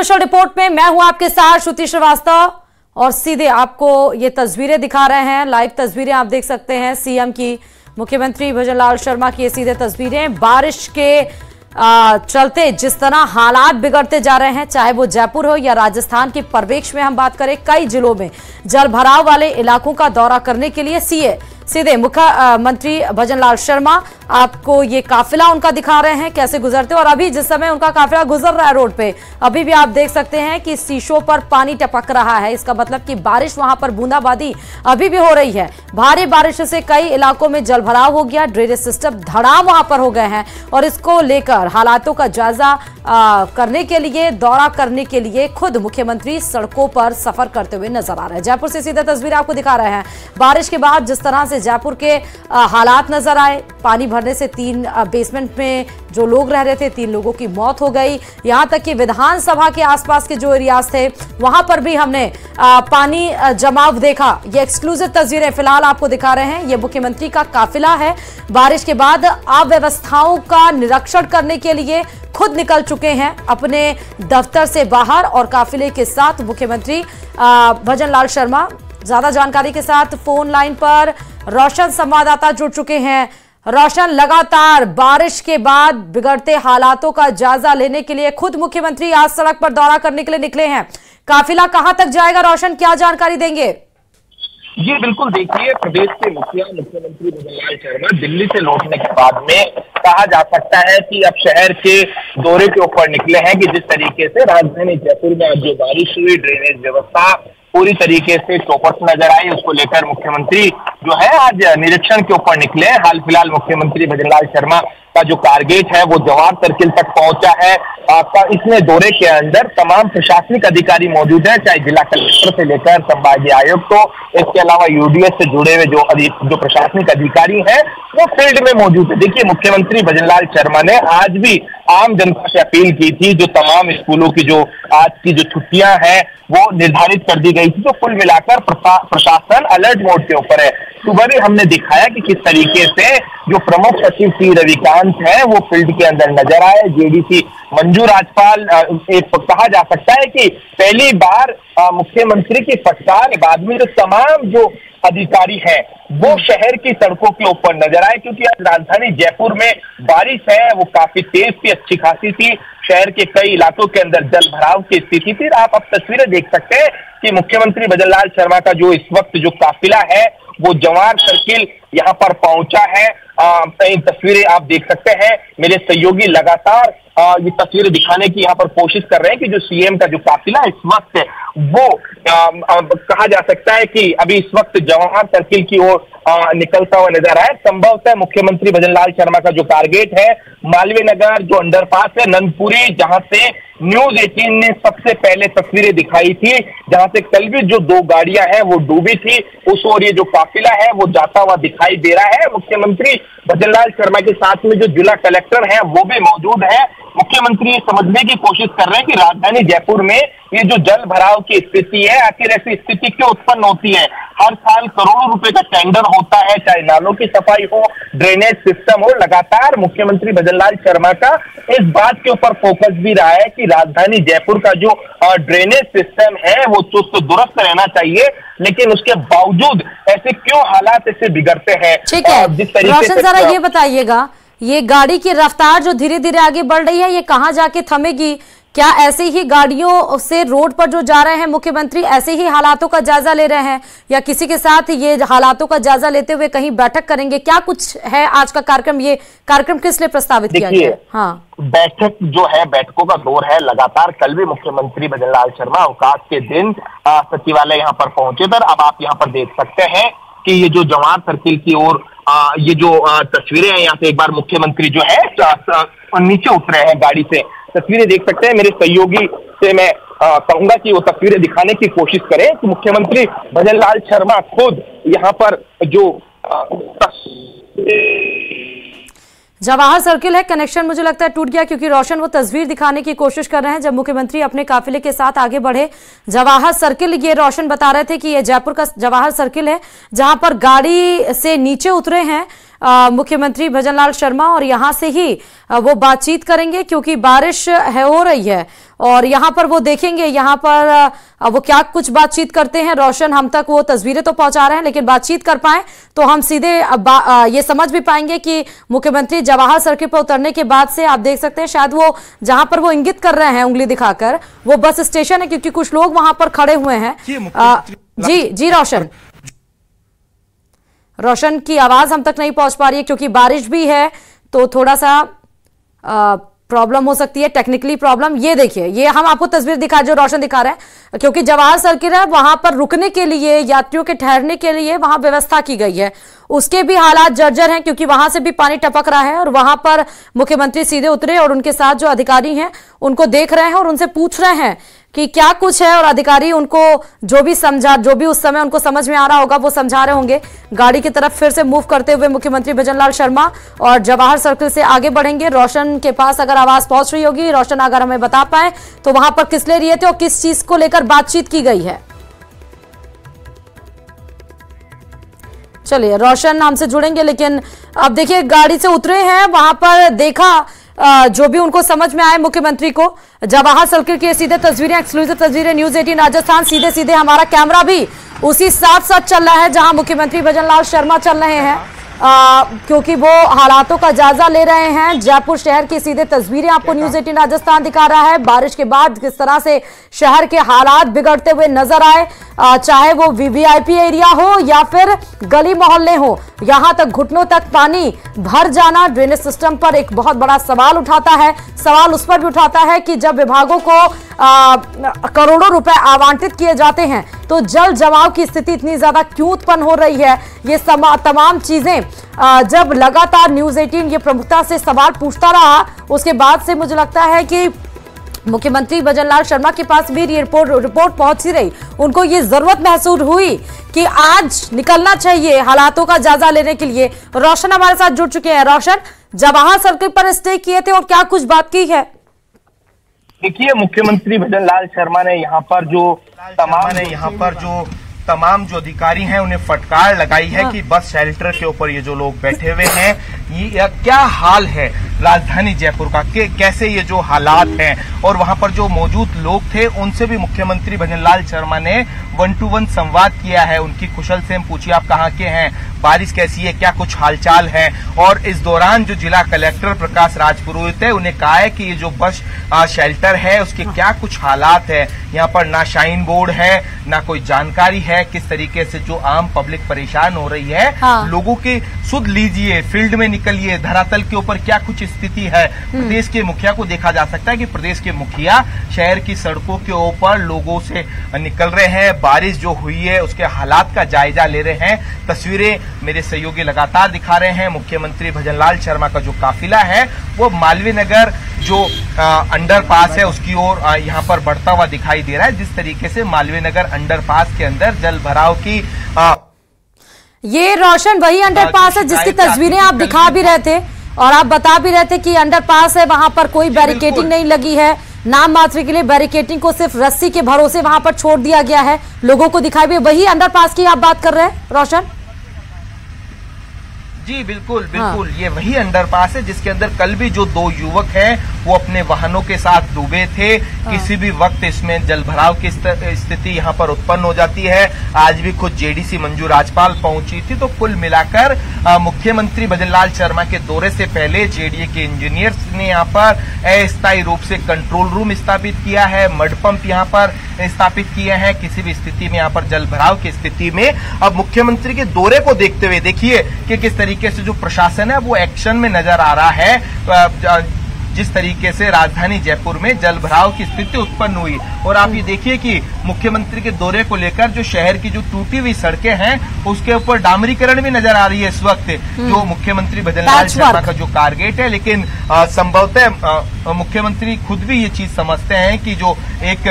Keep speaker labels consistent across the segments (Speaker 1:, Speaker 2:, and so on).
Speaker 1: Special report में मैं हूं आपके साथ श्रुति श्रीवास्तव और सीधे आपको ये तस्वीरें दिखा रहे हैं। लाइव तस्वीरें आप देख सकते हैं सीएम की, मुख्यमंत्री भजनलाल शर्मा की ये सीधे तस्वीरें। बारिश के चलते जिस तरह हालात बिगड़ते जा रहे हैं, चाहे वो जयपुर हो या राजस्थान के परिवेश में हम बात करें, कई जिलों में जल भराव वाले इलाकों का दौरा करने के लिए सीधे मुख्यमंत्री भजनलाल शर्मा आपको ये काफिला उनका दिखा रहे हैं कैसे गुजरते। और अभी जिस समय उनका काफिला गुजर रहा है रोड पे, अभी भी आप देख सकते हैं कि शीशों पर पानी टपक रहा है। इसका मतलब कि बारिश वहां पर बूंदाबांदी अभी भी हो रही है। भारी बारिश से कई इलाकों में जल भराव हो गया, ड्रेनेज सिस्टम धड़ाम वहां पर हो गए हैं और इसको लेकर हालातों का जायजा करने के लिए, दौरा करने के लिए खुद मुख्यमंत्री सड़कों पर सफर करते हुए नजर आ रहे हैं। जयपुर से सीधा तस्वीर आपको दिखा रहे हैं। बारिश के बाद जिस तरह से जयपुर के हालात नजर आए, पानी भरने से 3 बेसमेंट में जो लोग रह रहे थे, 3 लोगों की मौत हो गई। यहां तक कि विधानसभा के आसपास के जो एरियाज थे वहां पर भी हमने पानी जमाव देखा। ये एक्सक्लूसिव तस्वीरें फिलहाल आपको दिखा रहे हैं। ये मुख्यमंत्री का काफिला है। बारिश के बाद अव्यवस्थाओं का निरीक्षण करने के लिए खुद निकल चुके हैं अपने दफ्तर से बाहर और काफिले के साथ मुख्यमंत्री भजनलाल शर्मा। ज्यादा जानकारी के साथ फोन लाइन पर रोशन संवाददाता जुड़ चुके हैं। रोशन, लगातार बारिश के बाद बिगड़ते हालातों का जायजा लेने के लिए खुद मुख्यमंत्री आज सड़क पर दौरा करने के लिए निकले हैं। काफिला कहां तक जाएगा रोशन, क्या जानकारी देंगे?
Speaker 2: जी बिल्कुल, देखिए प्रदेश के मुख्यमंत्री भजनलाल शर्मा दिल्ली से लौटने के बाद में कहा जा सकता है कि अब शहर के दौरे के ऊपर निकले हैं कि जिस तरीके से राजधानी जयपुर में आज जो बारिश हुई, ड्रेनेज व्यवस्था पूरी तरीके से चौपट नजर आई, उसको लेकर मुख्यमंत्री जो है आज निरीक्षण के ऊपर निकले हैं। हाल फिलहाल मुख्यमंत्री भजनलाल शर्मा का जो टारगेट है वो जवाहर सर्किल तक पहुंचा है। इसमें दौरे के अंदर तमाम प्रशासनिक अधिकारी मौजूद हैं, चाहे जिला कलेक्टर से लेकर संभागीय आयुक्त तो इसके अलावा यूडीएस से जुड़े हुए जो प्रशासनिक अधिकारी हैं वो फील्ड में मौजूद है। देखिए, मुख्यमंत्री भजनलाल शर्मा ने आज भी आम जनता से अपील की थी, जो तमाम स्कूलों की जो आज की जो छुट्टियां हैं वो निर्धारित कर दी गई थी, तो कुल मिलाकर प्रशासन अलर्ट मोड के ऊपर है। सुबह भी हमने दिखाया कि किस तरीके से जो प्रमुख सचिव सी रविकांत है वो फील्ड के अंदर नजर आए। जेडीसी मंजू राजपाल, एक कहा जा सकता है कि पहली बार मुख्यमंत्री की फटकार के बाद में जो तमाम जो अधिकारी हैं वो शहर की सड़कों के ऊपर नजर आए, क्योंकि आज राजधानी जयपुर में बारिश है वो काफी तेज थी, अच्छी खासी थी। शहर के कई इलाकों के अंदर जल भराव की स्थिति थी। आप अब तस्वीरें देख सकते हैं कि मुख्यमंत्री भजनलाल शर्मा का जो इस वक्त जो काफिला है वो जवाहर सर्किल यहाँ पर पहुंचा है। कई तस्वीरें आप देख सकते हैं। मेरे सहयोगी लगातार ये तस्वीरें दिखाने की यहाँ पर कोशिश कर रहे हैं कि जो सीएम का जो काफिला इस वक्त है वो कहा जा सकता है कि अभी इस वक्त जवाहर सर्किल की ओर निकलता हुआ नजर आया। संभवतः मुख्यमंत्री भजनलाल शर्मा का जो टारगेट है मालवीय नगर जो अंडरपास है नंदपुरी, जहां से न्यूज 18 ने सबसे पहले तस्वीरें दिखाई थी, जहां से कल भी जो 2 गाड़ियां हैं वो डूबी थी, उस ओर ये जो काफिला है वो जाता हुआ दिखाई दे रहा है। मुख्यमंत्री भजनलाल शर्मा के साथ में जो जिला कलेक्टर हैं वो भी मौजूद है। मुख्यमंत्री ये समझने की कोशिश कर रहे हैं कि राजधानी जयपुर में ये जो जल भराव की स्थिति है, आखिर ऐसी स्थिति क्यों उत्पन्न होती है। हर साल करोड़ों रुपए का टेंडर होता है, चाहे नालों की सफाई हो, ड्रेनेज सिस्टम हो। लगातार मुख्यमंत्री भजनलाल शर्मा का इस बात के ऊपर फोकस भी रहा है कि राजधानी जयपुर का जो ड्रेनेज सिस्टम है वो चुस्त दुरुस्त रहना चाहिए, लेकिन उसके बावजूद ऐसे क्यों हालात ऐसे बिगड़ते हैं।
Speaker 1: ठीक है रोशन, जरा ये बताइएगा, ये गाड़ी की रफ्तार जो धीरे धीरे आगे बढ़ रही है ये कहाँ जाके थमेगी? क्या ऐसे ही गाड़ियों से रोड पर जो जा रहे हैं मुख्यमंत्री ऐसे ही हालातों का जायजा ले रहे हैं, या किसी के साथ ये हालातों का जायजा लेते हुए कहीं बैठक करेंगे? क्या कुछ है आज का कार्यक्रम? ये कार्यक्रम किस लिए प्रस्तावित किया गया? हाँ,
Speaker 2: बैठक जो है, बैठकों का दौर है लगातार। कल भी मुख्यमंत्री भजनलाल शर्मा अवकाश के दिन सचिवालय यहाँ पर पहुंचे थे। अब आप यहाँ पर देख सकते हैं कि ये जो जवाहर सर्किल की ओर ये जो तस्वीरें हैं, यहाँ से एक बार मुख्यमंत्री जो है नीचे उतरे हैं गाड़ी से, तस्वीरें देख सकते हैं। मेरे सहयोगी से मैं कहूंगा कि वो तस्वीरें दिखाने की कोशिश करें कि मुख्यमंत्री भजनलाल शर्मा खुद यहाँ पर जो
Speaker 1: जवाहर सर्किल है, कनेक्शन मुझे लगता है टूट गया, क्योंकि रोशन वो तस्वीर दिखाने की कोशिश कर रहे हैं जब मुख्यमंत्री अपने काफिले के साथ आगे बढ़े। जवाहर सर्किल, ये रोशन बता रहे थे कि ये जयपुर का जवाहर सर्किल है जहां पर गाड़ी से नीचे उतरे हैं मुख्यमंत्री भजनलाल शर्मा और यहां से ही वो बातचीत करेंगे, क्योंकि बारिश हो रही है और यहां पर वो देखेंगे यहां पर वो क्या कुछ बातचीत करते हैं। रोशन हम तक वो तस्वीरें तो पहुंचा रहे हैं, लेकिन बातचीत कर पाए तो हम सीधे ये समझ भी पाएंगे कि मुख्यमंत्री जवाहर सर्किल पर उतरने के बाद से आप देख सकते हैं शायद वो जहां पर वो इंगित कर रहे हैं उंगली दिखाकर, वो बस स्टेशन है, क्योंकि कुछ लोग वहां पर खड़े हुए हैं। जी रोशन की आवाज हम तक नहीं पहुंच पा रही है, क्योंकि बारिश भी है तो थोड़ा सा प्रॉब्लम हो सकती है, टेक्निकली प्रॉब्लम। ये देखिए, ये हम आपको तस्वीर दिखा जो रोशन दिखा रहे हैं, क्योंकि जवाहर सर्किल है वहां पर रुकने के लिए, यात्रियों के ठहरने के लिए वहां व्यवस्था की गई है, उसके भी हालात जर्जर हैं, क्योंकि वहां से भी पानी टपक रहा है और वहां पर मुख्यमंत्री सीधे उतरे और उनके साथ जो अधिकारी हैं उनको देख रहे हैं और उनसे पूछ रहे हैं कि क्या कुछ है, और अधिकारी उनको जो भी उस समय उनको समझ में आ रहा होगा वो समझा रहे होंगे। गाड़ी की तरफ फिर से मूव करते हुए मुख्यमंत्री भजनलाल शर्मा और जवाहर सर्किल से आगे बढ़ेंगे। रोशन के पास अगर आवाज पहुंच रही होगी, रोशन अगर हमें बता पाए तो वहां पर किस लिए रहे थे और किस चीज को लेकर बातचीत की गई है। चलिए रोशन हमसे जुड़ेंगे, लेकिन अब देखिए गाड़ी से उतरे हैं, वहां पर देखा जो भी उनको समझ में आए मुख्यमंत्री को। जवाहर सर्किल की सीधे तस्वीरें, एक्सक्लूसिव तस्वीरें न्यूज 18 राजस्थान, सीधे हमारा कैमरा भी उसी साथ चल रहा है जहां मुख्यमंत्री भजनलाल शर्मा चल रहे हैं, क्योंकि वो हालातों का जायजा ले रहे हैं। जयपुर शहर की सीधे तस्वीरें आपको न्यूज 18 राजस्थान दिखा रहा है। बारिश के बाद किस तरह से शहर के हालात बिगड़ते हुए नजर आए, चाहे वो वीवीआईपी एरिया हो या फिर गली मोहल्ले हो, यहां तक घुटनों तक पानी भर जाना ड्रेनेज सिस्टम पर एक बहुत बड़ा सवाल उठाता है। सवाल उस पर भी उठाता है कि जब विभागों को करोड़ों रुपए आवंटित किए जाते हैं तो जल जमाव की स्थिति इतनी ज्यादा क्यों उत्पन्न हो रही है। ये तमाम चीजें जब लगातार न्यूज 18 ये प्रमुखता से सवाल पूछता रहा, उसके बाद से मुझे लगता है कि मुख्यमंत्री भजनलाल शर्मा के पास भी रिपोर्ट पहुंच ही रही, उनको ये जरूरत महसूस हुई कि आज निकलना चाहिए हालातों का जायजा लेने के लिए। रोशन हमारे साथ जुड़ चुके हैं। रोशन, जवाहर सर्किल पर स्टे किए थे और क्या कुछ बात की है?
Speaker 2: देखिए, मुख्यमंत्री भजनलाल शर्मा ने यहाँ पर जो तमाम जो अधिकारी हैं उन्हें फटकार लगाई है कि बस शेल्टर के ऊपर ये जो लोग बैठे हुए हैं, ये क्या हाल है राजधानी जयपुर का, कैसे ये जो हालात हैं, और वहां पर जो मौजूद लोग थे उनसे भी मुख्यमंत्री भजनलाल शर्मा ने 1-to-1 संवाद किया है। उनकी कुशल से पूछिए आप कहाँ के हैं, बारिश कैसी है, क्या कुछ हालचाल है। और इस दौरान जो जिला कलेक्टर प्रकाश राजपुरोहित है उन्हें कहा है कि ये जो बस शेल्टर है उसके क्या कुछ हालात है। यहाँ पर ना शाइन बोर्ड है, ना कोई जानकारी है किस तरीके से जो आम पब्लिक परेशान हो रही है। लोगों की सुध लीजिए, फील्ड में निकलिए, धरातल के ऊपर क्या कुछ स्थिति है। प्रदेश के मुखिया को देखा जा सकता है कि प्रदेश के मुखिया शहर की सड़कों के ऊपर लोगों से निकल रहे हैं, बारिश जो हुई है उसके हालात का जायजा ले रहे हैं। तस्वीरें मेरे सहयोगी लगातार दिखा रहे हैं। मुख्यमंत्री भजनलाल शर्मा का जो काफिला है वो मालवीय नगर जो अंडरपास है उसकी ओर यहाँ पर बढ़ता हुआ दिखाई दे रहा है। जिस तरीके से मालवीय नगर अंडरपास के अंदर जल भराव की
Speaker 1: ये रोशन वही अंडरपास है जिसकी तस्वीरें आप दिखा भी रहे थे और आप बता भी रहे थे कि अंडरपास है, वहां पर कोई बैरिकेडिंग नहीं लगी है, नाम मात्र के लिए बैरिकेडिंग को सिर्फ रस्सी के भरोसे वहां पर छोड़ दिया गया है, लोगों को दिखाई भी। वही अंडरपास की आप बात कर रहे हैं रोशन?
Speaker 2: जी बिल्कुल, ये वही अंडरपास है जिसके अंदर कल भी जो 2 युवक हैं वो अपने वाहनों के साथ डूबे थे। किसी भी वक्त इसमें जलभराव की स्थिति यहाँ पर उत्पन्न हो जाती है। आज भी खुद जेडीसी मंजू राजपाल पहुंची थी। तो कुल मिलाकर मुख्यमंत्री भजनलाल शर्मा के दौरे से पहले जेडीए के इंजीनियर्स ने यहाँ पर अस्थायी रूप से कंट्रोल रूम स्थापित किया है, मड पंप यहाँ पर स्थापित किए हैं। किसी भी स्थिति में यहाँ पर जलभराव की स्थिति में अब मुख्यमंत्री के दौरे को देखते हुए देखिए कि किस तरीके से जो प्रशासन है वो एक्शन में नजर आ रहा है। जिस तरीके से राजधानी जयपुर में जलभराव की स्थिति उत्पन्न हुई, और आप ये देखिए कि मुख्यमंत्री के दौरे को लेकर जो शहर की जो टूटी हुई सड़कें हैं उसके ऊपर डामरीकरण भी नजर आ रही है इस वक्त, जो मुख्यमंत्री भजनलाल शर्मा का जो टारगेट है। लेकिन संभवतः मुख्यमंत्री खुद भी ये चीज समझते हैं कि जो एक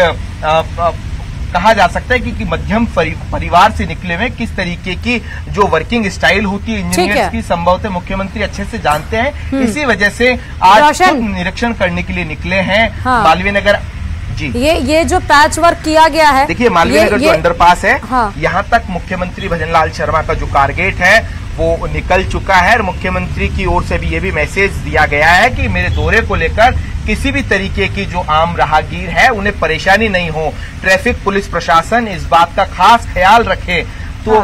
Speaker 2: कहा जा सकता है कि मध्यम परिवार से निकले हुए किस तरीके की जो वर्किंग स्टाइल होती है इंजीनियर्स की, संभवतः मुख्यमंत्री अच्छे से जानते हैं। इसी वजह से आज निरीक्षण करने के लिए निकले हैं मालवीय नगर। जी
Speaker 1: ये जो पैच वर्क किया गया है,
Speaker 2: देखिए मालवीय नगर जो अंडरपास है यहाँ तक मुख्यमंत्री भजनलाल शर्मा का जो टारगेट है वो निकल चुका है। और मुख्यमंत्री की ओर से भी ये भी मैसेज दिया गया है कि मेरे दौरे को लेकर किसी भी तरीके की जो आम राहगीर है उन्हें परेशानी नहीं हो, ट्रैफिक पुलिस प्रशासन इस बात का खास ख्याल रखे। तो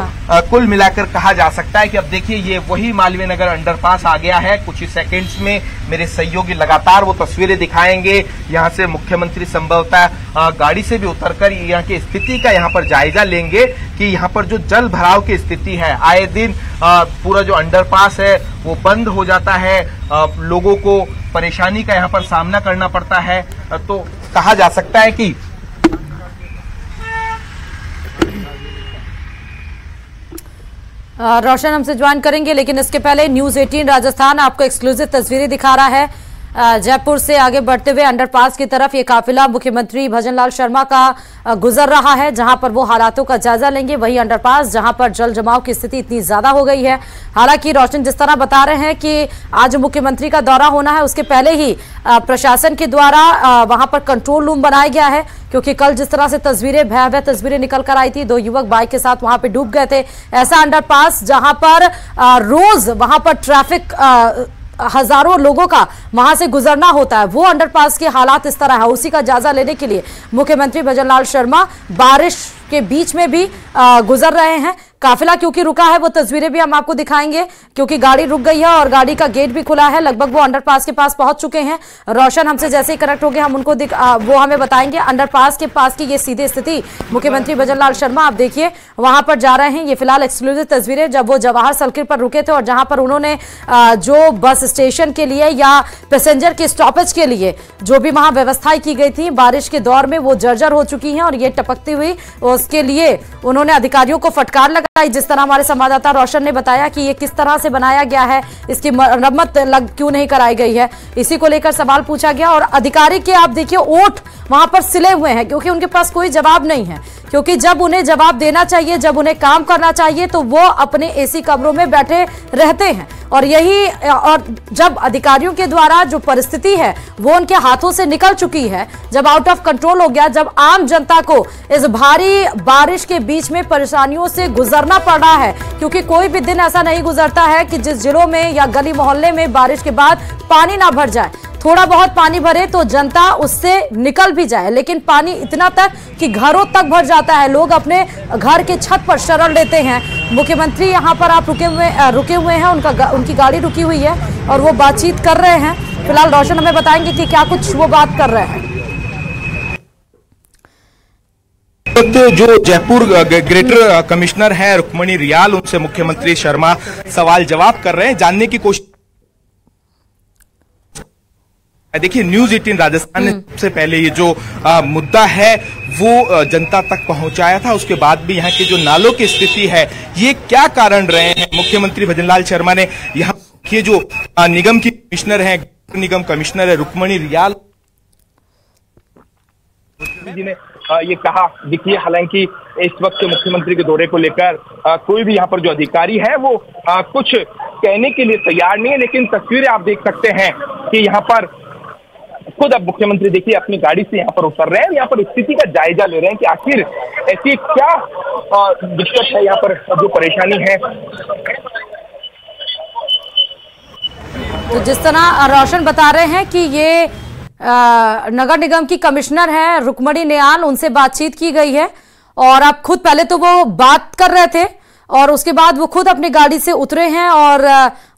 Speaker 2: कुल मिलाकर कहा जा सकता है कि अब देखिए ये वही मालवीय नगर अंडरपास आ गया है। कुछ ही सेकंड्स में मेरे सहयोगी लगातार वो तस्वीरें दिखाएंगे। यहाँ से मुख्यमंत्री संभवतः गाड़ी से भी उतरकर यहाँ की स्थिति का यहाँ पर जायजा लेंगे कि यहाँ पर जो जल भराव की स्थिति है, आए दिन पूरा जो अंडरपास है वो बंद हो जाता है, लोगों को परेशानी का यहाँ पर सामना करना पड़ता है। तो कहा जा सकता है कि
Speaker 1: रोशन हमसे ज्वाइन करेंगे, लेकिन इसके पहले न्यूज़ 18 राजस्थान आपको एक्सक्लूसिव तस्वीरें दिखा रहा है। जयपुर से आगे बढ़ते हुए अंडरपास की तरफ ये काफिला मुख्यमंत्री भजनलाल शर्मा का गुजर रहा है, जहां पर वो हालातों का जायजा लेंगे। वही अंडरपास जहां पर जल जमाव की स्थिति इतनी ज्यादा हो गई है। हालांकि रोशन जिस तरह बता रहे हैं कि आज मुख्यमंत्री का दौरा होना है, उसके पहले ही प्रशासन के द्वारा वहां पर कंट्रोल रूम बनाया गया है, क्योंकि कल जिस तरह से तस्वीरें भयावह तस्वीरें निकल कर आई थी, 2 युवक बाइक के साथ वहां पे डूब गए थे। ऐसा अंडरपास जहां पर रोज वहां पर ट्रैफिक हजारों लोगों का वहां से गुजरना होता है, वो अंडरपास के हालात इस तरह है। उसी का जायजा लेने के लिए मुख्यमंत्री भजनलाल शर्मा बारिश के बीच में भी गुजर रहे हैं। काफिला क्योंकि रुका है वो तस्वीरें भी हम आपको दिखाएंगे, क्योंकि गाड़ी रुक गई है और गाड़ी का गेट भी खुला है। लगभग वो अंडरपास के पास पहुंच चुके हैं। रोशन हमसे जैसे ही कनेक्ट हो गए हम उनको वो हमें बताएंगे अंडरपास के पास की ये सीधी स्थिति। मुख्यमंत्री भजनलाल शर्मा आप देखिए वहां पर जा रहे हैं। ये फिलहाल एक्सक्लूसिव तस्वीरें जब वो जवाहर सर्किल पर रुके थे और जहां पर उन्होंने जो बस स्टेशन के लिए या पैसेंजर के स्टॉपेज के लिए जो भी वहां व्यवस्थाएं की गई थी, बारिश के दौर में वो जर्जर हो चुकी हैं और ये टपकती हुई, उसके लिए उन्होंने अधिकारियों को फटकार लगाई। जिस तरह हमारे संवाददाता रोशन ने बताया कि ये किस तरह से बनाया गया है, इसकी मरम्मत क्यों नहीं कराई गई है, इसी को लेकर सवाल पूछा गया। और अधिकारी के आप देखिए ओठ वहां पर सिले हुए हैं, क्योंकि उनके पास कोई जवाब नहीं है। क्योंकि जब उन्हें जवाब देना चाहिए, जब उन्हें काम करना चाहिए, तो वो अपने एसी कमरों में बैठे रहते हैं। और जब अधिकारियों के द्वारा जो परिस्थिति है वो उनके हाथों से निकल चुकी है, जब आउट ऑफ कंट्रोल हो गया, जब आम जनता को इस भारी बारिश के बीच में परेशानियों से गुजरना पड़ रहा है, क्योंकि कोई भी दिन ऐसा नहीं गुजरता है कि जिस जिलों में या गली मोहल्ले में बारिश के बाद पानी ना भर जाए। थोड़ा बहुत पानी भरे तो जनता उससे निकल भी जाए, लेकिन पानी इतना तक कि घरों तक भर जाता है। लोग अपने घर के छत पर शरण लेते हैं। मुख्यमंत्री यहाँ पर आप रुके हुए हैं, उनकी गाड़ी रुकी हुई है और वो बातचीत कर रहे हैं। फिलहाल रोशन हमें बताएंगे कि क्या कुछ वो बात कर रहे हैं।
Speaker 2: जो जयपुर ग्रेटर कमिश्नर है रुक्मणी रियाल, उनसे मुख्यमंत्री शर्मा सवाल जवाब कर रहे हैं, जानने की कोशिश। देखिए न्यूज़ 18 राजस्थान ने सबसे पहले ये जो मुद्दा है वो जनता तक पहुंचाया था। उसके बाद भी यहाँ की जो नालों की स्थिति है, ये क्या कारण रहे हैं। मुख्यमंत्री भजनलाल शर्मा ने यहाँ के जो निगम की कमिश्नर है, निगम कमिश्नर है रुक्मणी रियाल जी ने ये कहा। देखिए हालांकि इस वक्त मुख्यमंत्री के दौरे को लेकर कोई भी यहाँ पर जो अधिकारी है वो कुछ कहने के लिए तैयार नहीं है, लेकिन तस्वीरें आप देख सकते हैं कि यहाँ पर खुद अब मुख्यमंत्री देखिए अपनी गाड़ी से यहाँ पर उतर रहे हैं, यहाँ पर स्थिति का जायजा ले रहे हैं कि आखिर ऐसी क्या दिक्कत है, यहाँ पर जो परेशानी है।
Speaker 1: तो जिस तरह रोशन बता रहे हैं कि ये नगर निगम की कमिश्नर है रुक्मणी नियाल, उनसे बातचीत की गई है और अब खुद पहले तो वो बात कर रहे थे और उसके बाद वो खुद अपनी गाड़ी से उतरे हैं और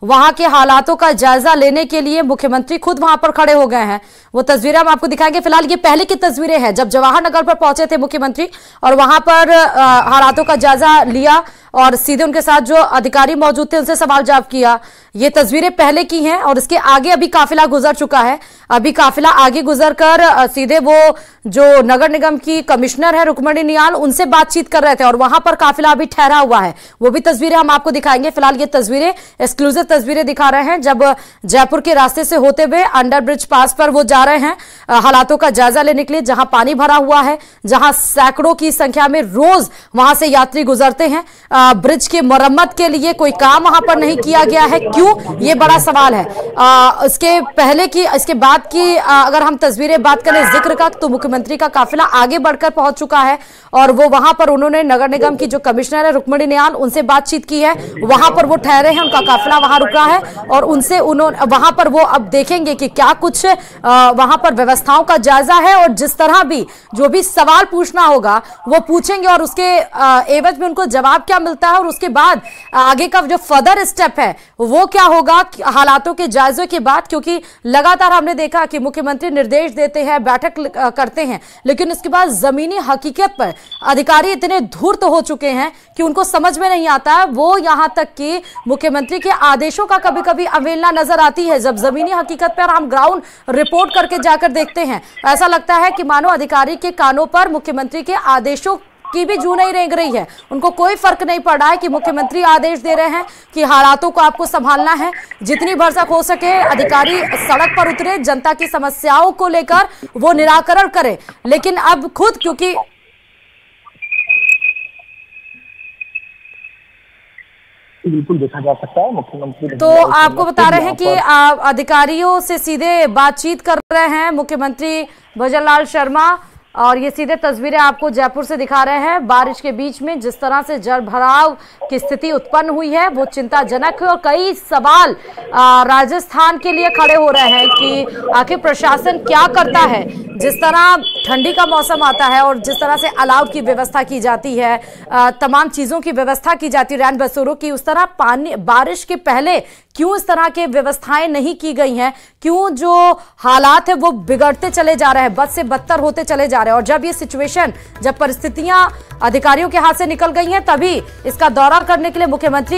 Speaker 1: वहां के हालातों का जायजा लेने के लिए मुख्यमंत्री खुद वहां पर खड़े हो गए हैं। वो तस्वीरें हम आपको दिखाएंगे। फिलहाल ये पहले की तस्वीरें हैं जब जवाहर नगर पर पहुंचे थे मुख्यमंत्री और वहां पर हालातों का जायजा लिया और सीधे उनके साथ जो अधिकारी मौजूद थे उनसे सवाल जवाब किया। ये तस्वीरें पहले की हैं और इसके आगे अभी काफिला गुजर चुका है। अभी काफिला आगे गुजर कर सीधे वो जो नगर निगम की कमिश्नर है रुक्मणी नियाल, उनसे बातचीत कर रहे थे और वहां पर काफिला अभी ठहरा हुआ है। वो भी तस्वीरें हम आपको दिखाएंगे। फिलहाल ये तस्वीरें एक्सक्लूसिव तस्वीरें दिखा रहे हैं जब जयपुर के रास्ते से होते हुए अंडर ब्रिज पास पर वो जा रहे हैं हालातों का जायजा लेने के लिए, जहां पानी भरा हुआ है, जहां सैकड़ों की संख्या में रोज वहां से यात्री गुजरते हैं। ब्रिज की मरम्मत के लिए कोई काम वहां पर नहीं किया गया है, क्यों, ये बड़ा सवाल है। इसके बाद की अगर हम तस्वीरें बात करें जिक्र का, तो मुख्यमंत्री का काफिला आगे बढ़कर पहुंच चुका है और वो वहां पर उन्होंने नगर निगम की जो कमिश्नर है रुक्मिणी निहाल, उनसे बातचीत की है। वहां पर वो ठहरे हैं, उनका काफिला वहां रुका है और उनसे वहां पर वो अब देखेंगे कि क्या कुछ वहां पर व्यवस्थाओं का जायजा है और जिस तरह भी जो भी सवाल पूछना होगा वो पूछेंगे और उसके एवज में उनको जवाब क्या मिलता है और उसके बाद आगे का जो फर्दर स्टेप है वो क्या होगा हालातों के जायजे के बाद। क्योंकि लगातार हमने देखा कि मुख्यमंत्री निर्देश देते हैं, बैठक करते हैं, लेकिन उसके बाद जमीनी हकीकत पर अधिकारी इतने धूर्त हो चुके हैं कि उनको समझ में नहीं आता है। वो यहां तक कि मुख्यमंत्री के आदेशों का कभी कभी अवहेलना नजर आती है। जब जमीनी हकीकत पर हम ग्राउंड रिपोर्ट करके जाकर देखते हैं, ऐसा लगता है कि मानो अधिकारी के कानों पर मुख्यमंत्री के आदेशों की भी जू नहीं रेंग रही है। उनको कोई फर्क नहीं पड़ रहा है कि मुख्यमंत्री आदेश दे रहे हैं कि हालातों को आपको संभालना है, जितनी भरसक हो सके अधिकारी सड़क पर उतरे, जनता की समस्याओं को लेकर वो निराकरण करें। लेकिन अब खुद क्योंकि
Speaker 2: बिल्कुल देखा जा सकता है मुख्यमंत्री
Speaker 1: तो आपको बता रहे हैं कि अधिकारियों से सीधे बातचीत कर रहे हैं मुख्यमंत्री भजनलाल शर्मा और ये सीधे तस्वीरें आपको जयपुर से दिखा रहे हैं। बारिश के बीच में जिस तरह से जल भराव की स्थिति उत्पन्न हुई है वो चिंताजनक है और कई सवाल राजस्थान के लिए खड़े हो रहे हैं कि आखिर प्रशासन क्या करता है। जिस तरह ठंडी का मौसम आता है और जिस तरह से अलाव की व्यवस्था की जाती है, तमाम चीजों की व्यवस्था की जाती है रैन बसेरों की, उस तरह पानी बारिश के पहले क्यों इस तरह के व्यवस्थाएं नहीं की गई हैं, क्यों जो हालात है वो बिगड़ते चले जा रहे हैं, बद से बदतर होते चले जा रहे हैं। और जब ये सिचुएशन, जब परिस्थितियां अधिकारियों के हाथ से निकल गई हैं, तभी इसका दौरा करने के लिए मुख्यमंत्री